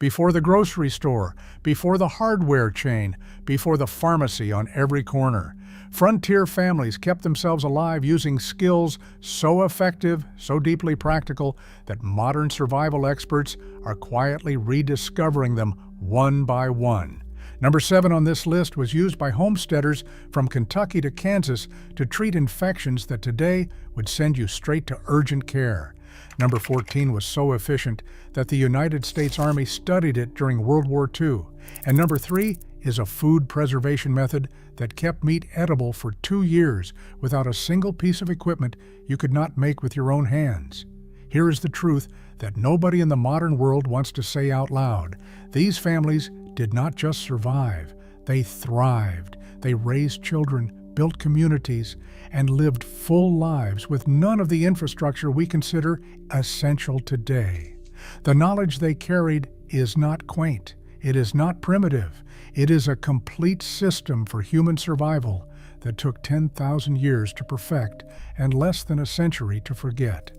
before the grocery store, before the hardware chain, before the pharmacy on every corner. Frontier families kept themselves alive using skills so effective, so deeply practical, that modern survival experts are quietly rediscovering them one by one. Number 7 on this list was used by homesteaders from Kentucky to Kansas to treat infections that today would send you straight to urgent care. Number 14 was so efficient that the United States Army studied it during World War II. And number 3 is a food preservation method that kept meat edible for 2 years without a single piece of equipment you could not make with your own hands. Here is the truth that nobody in the modern world wants to say out loud. These families did not just survive, they thrived. They raised children, built communities, and lived full lives with none of the infrastructure we consider essential today. The knowledge they carried is not quaint. It is not primitive. It is a complete system for human survival that took 10,000 years to perfect and less than a century to forget.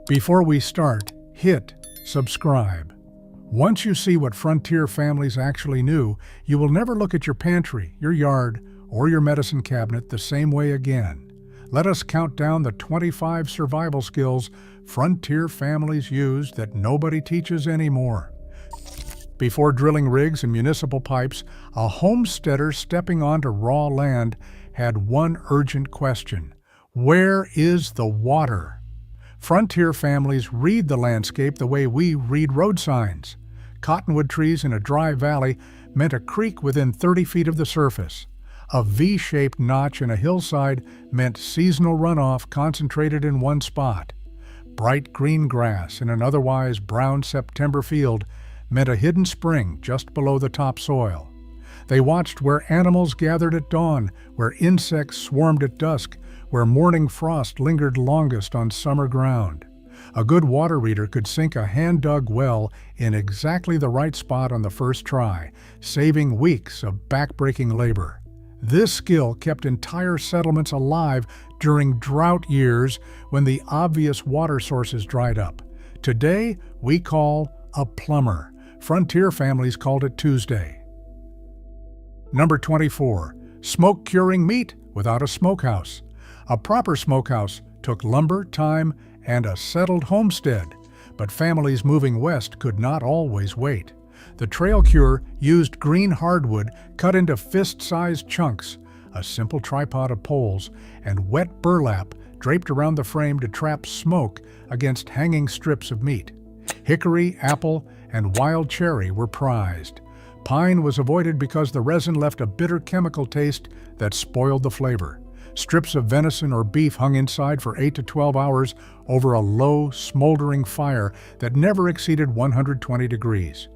Before we start, hit subscribe. Once you see what Frontier families actually knew, you will never look at your pantry, your yard, or your medicine cabinet the same way again. Let us count down the 25 survival skills Frontier families used that nobody teaches anymore. Before drilling rigs and municipal pipes, a homesteader stepping onto raw land had one urgent question: where is the water? Frontier families read the landscape the way we read road signs. Cottonwood trees in a dry valley meant a creek within 30 feet of the surface. A V-shaped notch in a hillside meant seasonal runoff concentrated in one spot. Bright green grass in an otherwise brown September field meant a hidden spring just below the topsoil. They watched where animals gathered at dawn, where insects swarmed at dusk, where morning frost lingered longest on summer ground. A good water reader could sink a hand-dug well in exactly the right spot on the first try, saving weeks of back-breaking labor. This skill kept entire settlements alive during drought years when the obvious water sources dried up. Today, we call a plumber. Frontier families called it Tuesday. Number 24, smoke curing meat without a smokehouse. A proper smokehouse took lumber, time, and a settled homestead, but families moving west could not always wait. The trail cure used green hardwood cut into fist-sized chunks, a simple tripod of poles, and wet burlap draped around the frame to trap smoke against hanging strips of meat. Hickory, apple, and wild cherry were prized. Pine was avoided because the resin left a bitter chemical taste that spoiled the flavor. Strips of venison or beef hung inside for 8 to 12 hours over a low, smoldering fire that never exceeded 120 degrees.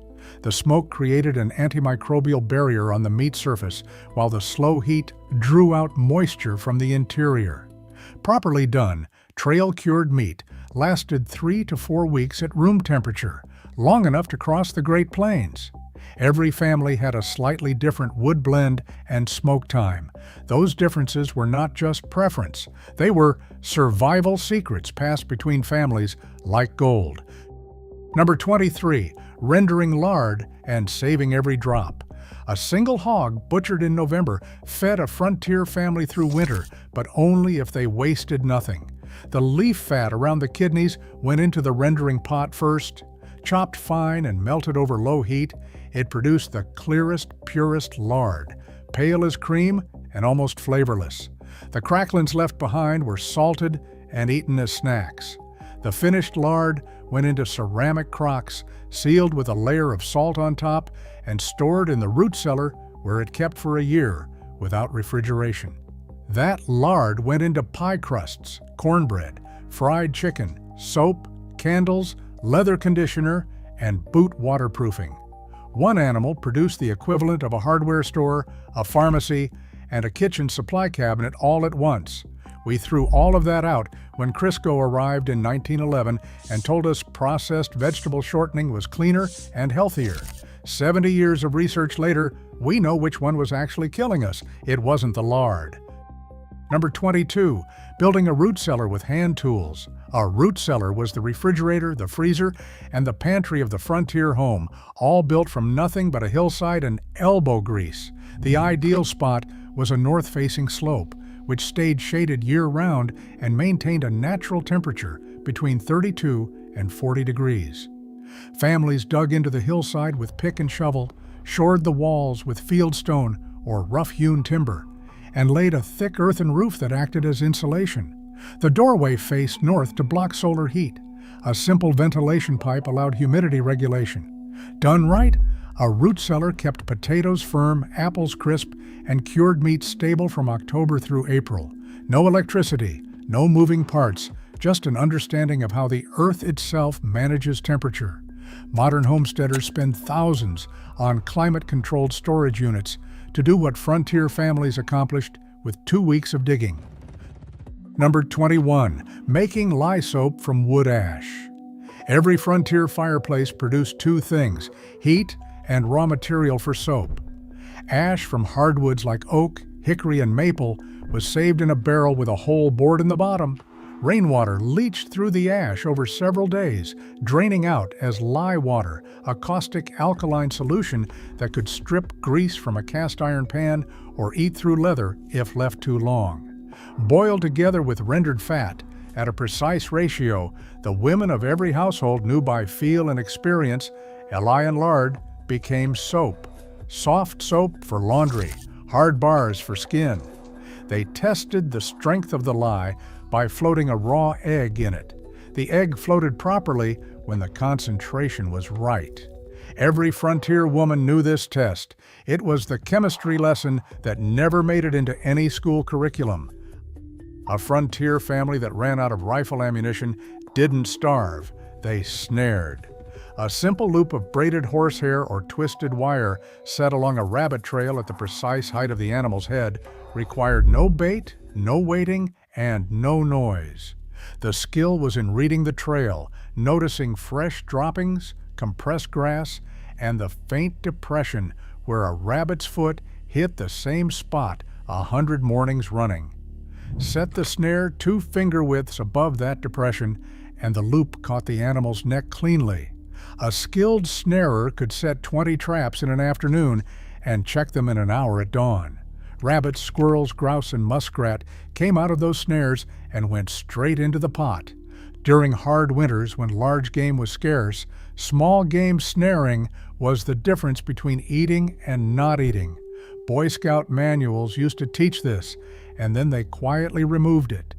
The smoke created an antimicrobial barrier on the meat surface, while the slow heat drew out moisture from the interior. Properly done, trail-cured meat lasted 3 to 4 weeks at room temperature, long enough to cross the Great Plains. Every family had a slightly different wood blend and smoke time. Those differences were not just preference. They were survival secrets passed between families like gold. Number 23, rendering lard and saving every drop. A single hog butchered in November fed a Frontier family through winter, but only if they wasted nothing. The leaf fat around the kidneys went into the rendering pot first. Chopped fine and melted over low heat, it produced the clearest, purest lard, pale as cream and almost flavorless. The cracklings left behind were salted and eaten as snacks. The finished lard went into ceramic crocks, sealed with a layer of salt on top, and stored in the root cellar where it kept for a year without refrigeration. That lard went into pie crusts, cornbread, fried chicken, soap, candles, leather conditioner, and boot waterproofing. One animal produced the equivalent of a hardware store, a pharmacy, and a kitchen supply cabinet all at once. We threw all of that out when Crisco arrived in 1911 and told us processed vegetable shortening was cleaner and healthier. 70 years of research later, we know which one was actually killing us. It wasn't the lard. Number 22, building a root cellar with hand tools. A root cellar was the refrigerator, the freezer, and the pantry of the frontier home, all built from nothing but a hillside and elbow grease. The ideal spot was a north-facing slope, which stayed shaded year-round and maintained a natural temperature between 32 and 40 degrees. Families dug into the hillside with pick and shovel, shored the walls with fieldstone or rough-hewn timber, and laid a thick earthen roof that acted as insulation. The doorway faced north to block solar heat. A simple ventilation pipe allowed humidity regulation. Done right, a root cellar kept potatoes firm, apples crisp, and cured meat stable from October through April. No electricity, no moving parts, just an understanding of how the earth itself manages temperature. Modern homesteaders spend thousands on climate-controlled storage units to do what frontier families accomplished with 2 weeks of digging. Number 21, making lye soap from wood ash. Every frontier fireplace produced two things: heat and raw material for soap. Ash from hardwoods like oak, hickory, and maple was saved in a barrel with a hole bored in the bottom. Rainwater leached through the ash over several days, draining out as lye water, a caustic alkaline solution that could strip grease from a cast iron pan or eat through leather if left too long. Boiled together with rendered fat, at a precise ratio, the women of every household knew by feel and experience, lye and lard became soap. Soft soap for laundry, hard bars for skin. They tested the strength of the lye by floating a raw egg in it. The egg floated properly when the concentration was right. Every frontier woman knew this test. It was the chemistry lesson that never made it into any school curriculum. A frontier family that ran out of rifle ammunition didn't starve, they snared. A simple loop of braided horsehair or twisted wire set along a rabbit trail at the precise height of the animal's head required no bait, no waiting, and no noise. The skill was in reading the trail, noticing fresh droppings, compressed grass, and the faint depression where a rabbit's foot hit the same spot 100 mornings running. Set the snare 2 finger widths above that depression, and the loop caught the animal's neck cleanly. A skilled snarer could set 20 traps in an afternoon and check them in an hour at dawn. Rabbits, squirrels, grouse, and muskrat came out of those snares and went straight into the pot. During hard winters when large game was scarce, small game snaring was the difference between eating and not eating. Boy Scout manuals used to teach this, and then they quietly removed it.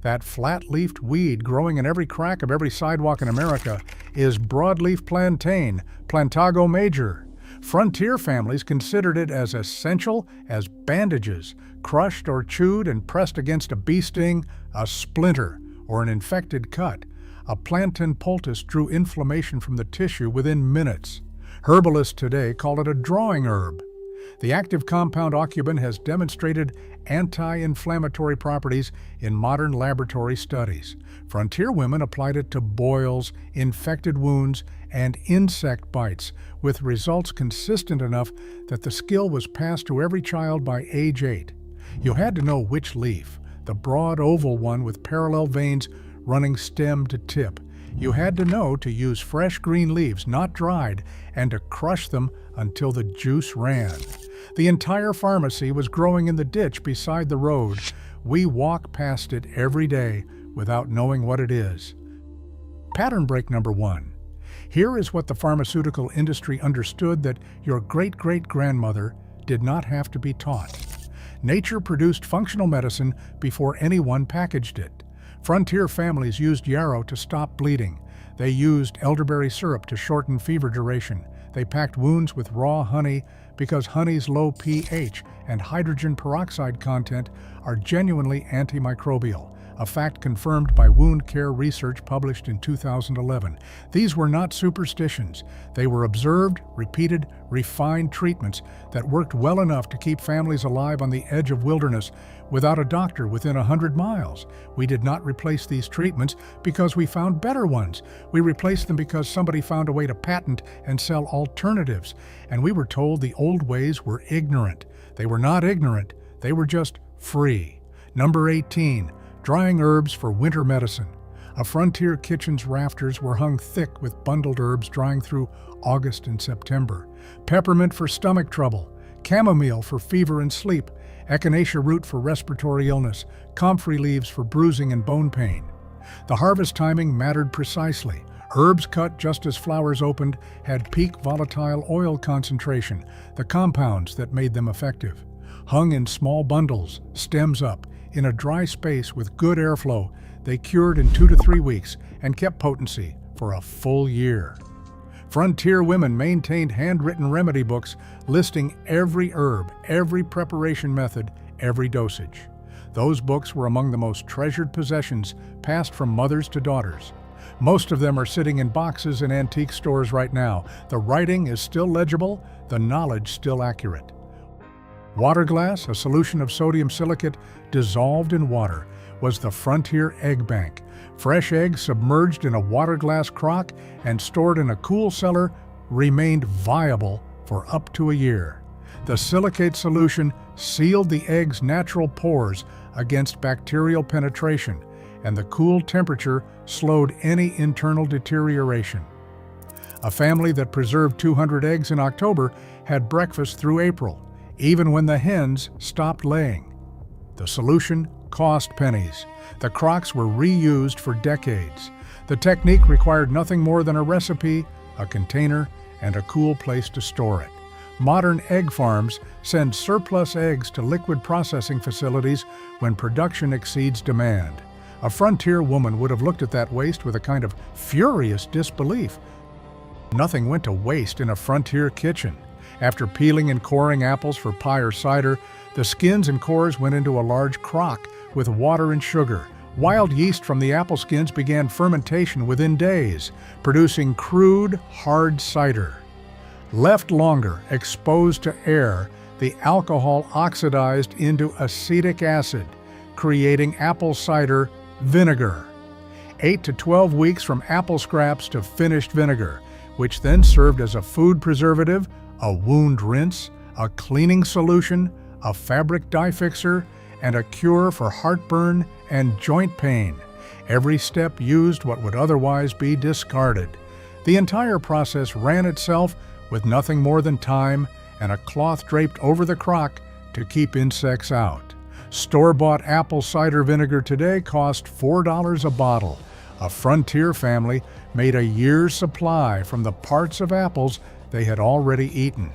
That flat-leafed weed growing in every crack of every sidewalk in America is broadleaf plantain, Plantago major. Frontier families considered it as essential as bandages, crushed or chewed and pressed against a bee sting, a splinter, or an infected cut. A plantain poultice drew inflammation from the tissue within minutes. Herbalists today call it a drawing herb. The active compound aucubin has demonstrated anti-inflammatory properties in modern laboratory studies. Frontier women applied it to boils, infected wounds, and insect bites, with results consistent enough that the skill was passed to every child by age 8. You had to know which leaf, the broad oval one with parallel veins running stem to tip. You had to know to use fresh green leaves, not dried, and to crush them until the juice ran. The entire pharmacy was growing in the ditch beside the road. We walk past it every day without knowing what it is. Pattern break number 1. Here is what the pharmaceutical industry understood that your great-great-grandmother did not have to be taught. Nature produced functional medicine before anyone packaged it. Frontier families used yarrow to stop bleeding. They used elderberry syrup to shorten fever duration. They packed wounds with raw honey because honey's low pH and hydrogen peroxide content are genuinely antimicrobial, a fact confirmed by wound care research published in 2011. These were not superstitions. They were observed, repeated, refined treatments that worked well enough to keep families alive on the edge of wilderness without a doctor within 100 miles. We did not replace these treatments because we found better ones. We replaced them because somebody found a way to patent and sell alternatives, and we were told the old ways were ignorant. They were not ignorant, they were just free. Number 18. Drying herbs for winter medicine. A frontier kitchen's rafters were hung thick with bundled herbs drying through August and September. Peppermint for stomach trouble, chamomile for fever and sleep, echinacea root for respiratory illness, comfrey leaves for bruising and bone pain. The harvest timing mattered precisely. Herbs cut just as flowers opened had peak volatile oil concentration, the compounds that made them effective. Hung in small bundles, stems up, in a dry space with good airflow, they cured in 2 to 3 weeks and kept potency for a full year. Frontier women maintained handwritten remedy books listing every herb, every preparation method, every dosage. Those books were among the most treasured possessions passed from mothers to daughters. Most of them are sitting in boxes in antique stores right now. The writing is still legible, the knowledge still accurate. Water glass, a solution of sodium silicate dissolved in water, was the frontier egg bank. Fresh eggs submerged in a water glass crock and stored in a cool cellar remained viable for up to a year. The silicate solution sealed the egg's natural pores against bacterial penetration, and the cool temperature slowed any internal deterioration. A family that preserved 200 eggs in October had breakfast through April, even when the hens stopped laying. The solution cost pennies. The crocks were reused for decades. The technique required nothing more than a recipe, a container, and a cool place to store it. Modern egg farms send surplus eggs to liquid processing facilities when production exceeds demand. A frontier woman would have looked at that waste with a kind of furious disbelief. Nothing went to waste in a frontier kitchen. After peeling and coring apples for pie or cider, the skins and cores went into a large crock with water and sugar. Wild yeast from the apple skins began fermentation within days, producing crude, hard cider. Left longer, exposed to air, the alcohol oxidized into acetic acid, creating apple cider vinegar. 8 to 12 weeks from apple scraps to finished vinegar, which then served as a food preservative, a wound rinse, a cleaning solution, a fabric dye fixer, and a cure for heartburn and joint pain. Every step used what would otherwise be discarded. The entire process ran itself with nothing more than time and a cloth draped over the crock to keep insects out. Store-bought apple cider vinegar today cost $4 a bottle. A frontier family made a year's supply from the parts of apples they had already eaten.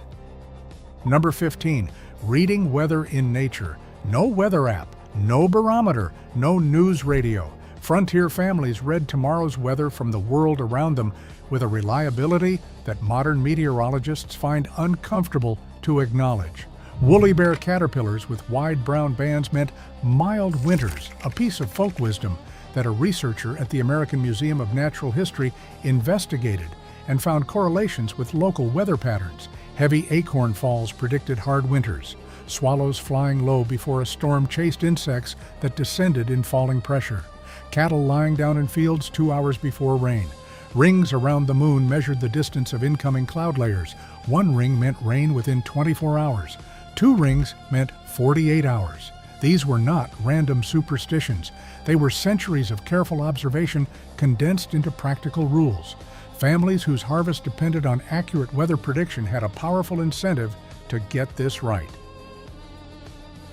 Number 15. Reading weather in nature. No weather app, no barometer, no news radio. Frontier families read tomorrow's weather from the world around them with a reliability that modern meteorologists find uncomfortable to acknowledge. Woolly bear caterpillars with wide brown bands meant mild winters, a piece of folk wisdom that a researcher at the American Museum of Natural History investigated and found correlations with local weather patterns. Heavy acorn falls predicted hard winters. Swallows flying low before a storm chased insects that descended in falling pressure. Cattle lying down in fields 2 hours before rain. Rings around the moon measured the distance of incoming cloud layers. 1 ring meant rain within 24 hours. 2 rings meant 48 hours. These were not random superstitions. They were centuries of careful observation condensed into practical rules. Families whose harvest depended on accurate weather prediction had a powerful incentive to get this right.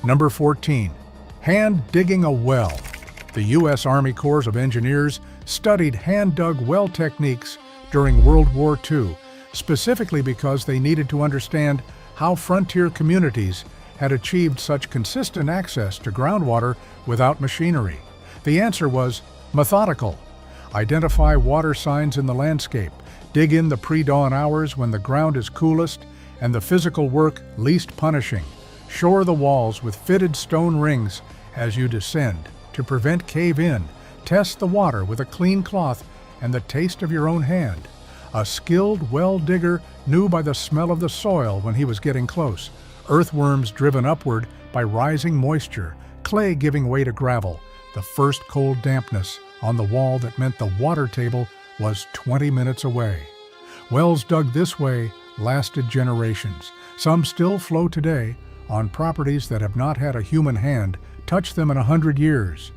Number 14. Hand digging a well. The U.S. Army Corps of Engineers studied hand-dug well techniques during World War II, specifically because they needed to understand how frontier communities had achieved such consistent access to groundwater without machinery. The answer was methodical. Identify water signs in the landscape, dig in the pre-dawn hours when the ground is coolest and the physical work least punishing. Shore the walls with fitted stone rings as you descend to prevent cave-in. Test the water with a clean cloth and the taste of your own hand. A skilled well digger knew by the smell of the soil when he was getting close. Earthworms driven upward by rising moisture, clay giving way to gravel, the first cold dampness on the wall that meant the water table was 20 minutes away. Wells dug this way lasted generations. Some still flow today on properties that have not had a human hand touch them in 100 years.